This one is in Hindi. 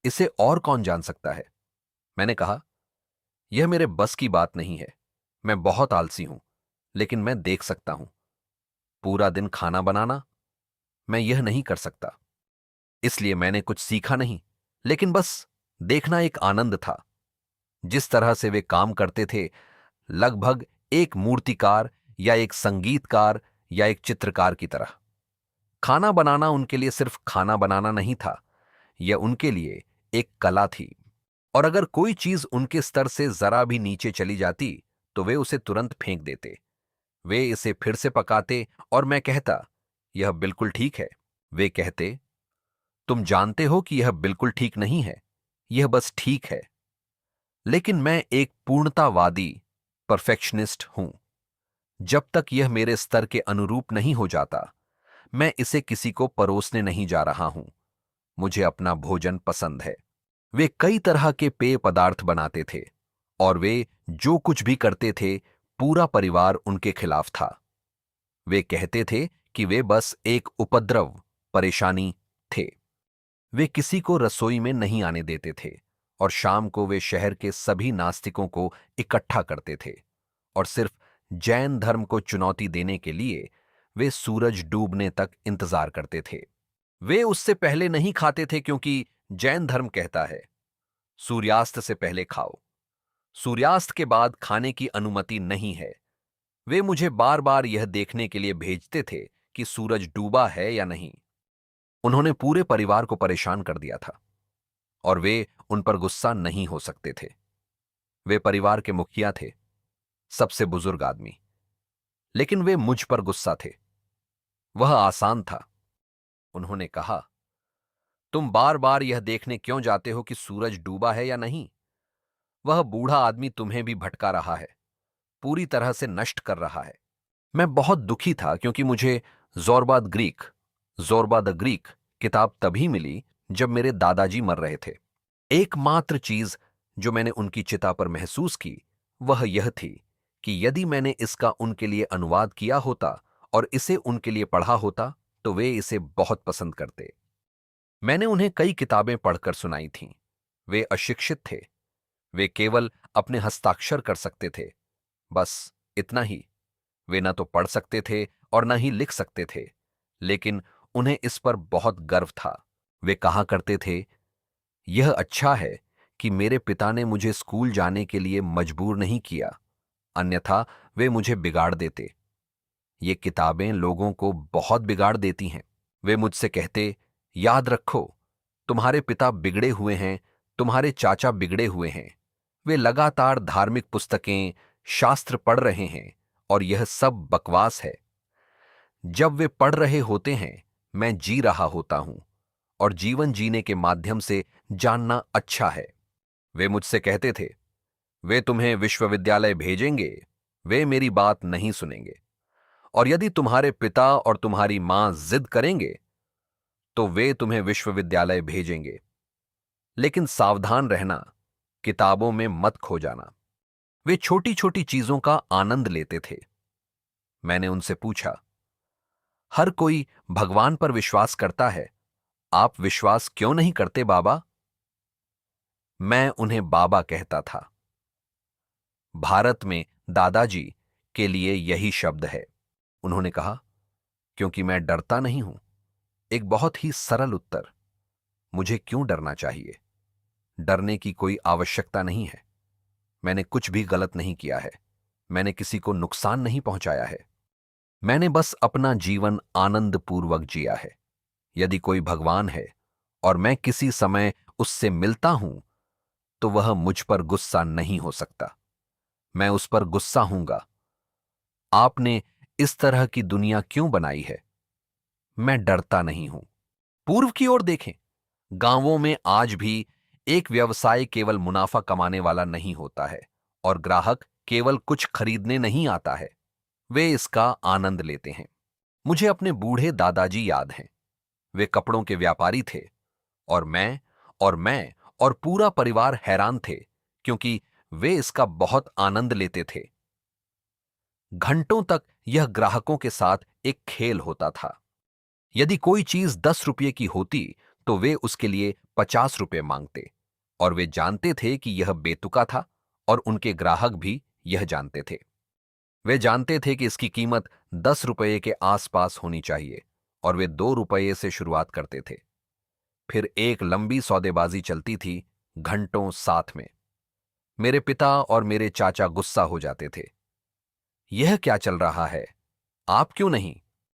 इसे और कौन जान सकता है? मैंने कहा, यह मेरे बस की बात नहीं है। मैं बहुत आलसी हूं, लेकिन मैं देख सकता हूं। पूरा दिन खाना बनाना, मैं यह नहीं कर सकता। इसलिए मैंने कुछ सीखा नहीं, लेकिन बस देखना एक आनंद था। जिस तरह से वे काम करते थे, लगभग एक मूर्तिकार या एक संगीतकार या एक चित्रकार की तरह। खाना बनाना उनके लिए सिर्फ खाना बनाना नहीं था, यह उनके लिए एक कला थी। और अगर कोई चीज उनके स्तर से जरा भी नीचे चली जाती, तो वे उसे तुरंत फेंक देते। वे इसे फिर से पकाते और मैं कहता, यह बिल्कुल ठीक है। वे कहते, तुम जानते हो कि यह बिल्कुल ठीक नहीं है, यह बस ठीक है। लेकिन मैं एक पूर्णतावादी परफेक्शनिस्ट हूं। जब तक यह मेरे स्तर के अनुरूप नहीं हो जाता, मैं इसे किसी को परोसने नहीं जा रहा हूं। मुझे अपना भोजन पसंद है। वे कई तरह के पेय पदार्थ बनाते थे, और वे जो कुछ भी करते थे, पूरा परिवार उनके खिलाफ था। वे कहते थे कि वे बस एक उपद्रव, परेशानी थे। वे किसी को रसोई में नहीं आने देते थे, और शाम को वे शहर के सभी नास्तिकों को इकट्ठा करते थे, और सिर्फ जैन धर्म को चुनौती देने के लिए वे सूरज डूबने तक इंतजार करते थे। वे उससे पहले नहीं खाते थे, क्योंकि जैन धर्म कहता है, सूर्यास्त से पहले खाओ। सूर्यास्त के बाद खाने की अनुमति नहीं है। वे मुझे बार बार यह देखने के लिए भेजते थे कि सूरज डूबा है या नहीं। उन्होंने पूरे परिवार को परेशान कर दिया था, और वे उन पर गुस्सा नहीं हो सकते थे। वे परिवार के मुखिया थे, सबसे बुजुर्ग आदमी। लेकिन वे मुझ पर गुस्सा थे। वह आसान था। उन्होंने कहा, तुम बार बार यह देखने क्यों जाते हो कि सूरज डूबा है या नहीं? वह बूढ़ा आदमी तुम्हें भी भटका रहा है, पूरी तरह से नष्ट कर रहा है। मैं बहुत दुखी था, क्योंकि मुझे जोरबा द ग्रीक किताब तभी मिली जब मेरे दादाजी मर रहे थे। एकमात्र चीज जो मैंने उनकी चिता पर महसूस की, वह यह थी कि यदि मैंने इसका उनके लिए अनुवाद किया होता और इसे उनके लिए पढ़ा होता, तो वे इसे बहुत पसंद करते। मैंने उन्हें कई किताबें पढ़कर सुनाई थीं। वे अशिक्षित थे। वे केवल अपने हस्ताक्षर कर सकते थे, बस इतना ही। वे न तो पढ़ सकते थे और न ही लिख सकते थे, लेकिन उन्हें इस पर बहुत गर्व था। वे कहा करते थे, यह अच्छा है कि मेरे पिता ने मुझे स्कूल जाने के लिए मजबूर नहीं किया, अन्यथा वे मुझे बिगाड़ देते। ये किताबें लोगों को बहुत बिगाड़ देती हैं। वे मुझसे कहते, याद रखो, तुम्हारे पिता बिगड़े हुए हैं, तुम्हारे चाचा बिगड़े हुए हैं। वे लगातार धार्मिक पुस्तकें, शास्त्र पढ़ रहे हैं, और यह सब बकवास है। जब वे पढ़ रहे होते हैं, मैं जी रहा होता हूं, और जीवन जीने के माध्यम से जानना अच्छा है। वे मुझसे कहते थे, वे तुम्हें विश्वविद्यालय भेजेंगे, वे मेरी बात नहीं सुनेंगे। और यदि तुम्हारे पिता और तुम्हारी मां जिद करेंगे, तो वे तुम्हें विश्वविद्यालय भेजेंगे। लेकिन सावधान रहना, किताबों में मत खो जाना। वे छोटी छोटी चीजों का आनंद लेते थे। मैंने उनसे पूछा, हर कोई भगवान पर विश्वास करता है, आप विश्वास क्यों नहीं करते बाबा? मैं उन्हें बाबा कहता था। भारत में दादाजी के लिए यही शब्द है। उन्होंने कहा, क्योंकि मैं डरता नहीं हूं। एक बहुत ही सरल उत्तर। मुझे क्यों डरना चाहिए? डरने की कोई आवश्यकता नहीं है। मैंने कुछ भी गलत नहीं किया है। मैंने किसी को नुकसान नहीं पहुंचाया है। मैंने बस अपना जीवन आनंदपूर्वक जिया है। यदि कोई भगवान है और मैं किसी समय उससे मिलता हूं, तो वह मुझ पर गुस्सा नहीं हो सकता। मैं उस पर गुस्सा हूंगा। आपने इस तरह की दुनिया क्यों बनाई है? मैं डरता नहीं हूं। पूर्व की ओर देखें। गांवों में आज भी एक व्यवसाय केवल मुनाफा कमाने वाला नहीं होता है, और ग्राहक केवल कुछ खरीदने नहीं आता है, वे इसका आनंद लेते हैं। मुझे अपने बूढ़े दादाजी याद हैं। वे कपड़ों के व्यापारी थे, और मैं और पूरा परिवार हैरान थे, क्योंकि वे इसका बहुत आनंद लेते थे। घंटों तक यह ग्राहकों के साथ एक खेल होता था। यदि कोई चीज 10 रुपये की होती, तो वे उसके लिए 50 रुपए मांगते और वे जानते थे कि यह बेतुका था और उनके ग्राहक भी यह जानते थे। वे जानते थे कि इसकी कीमत 10 रुपये के आसपास होनी चाहिए और वे 2 रुपये से शुरुआत करते थे। फिर एक लंबी सौदेबाजी चलती थी, घंटों साथ में। मेरे पिता और मेरे चाचा गुस्सा हो जाते थे। यह क्या चल रहा है? आप क्यों नहीं?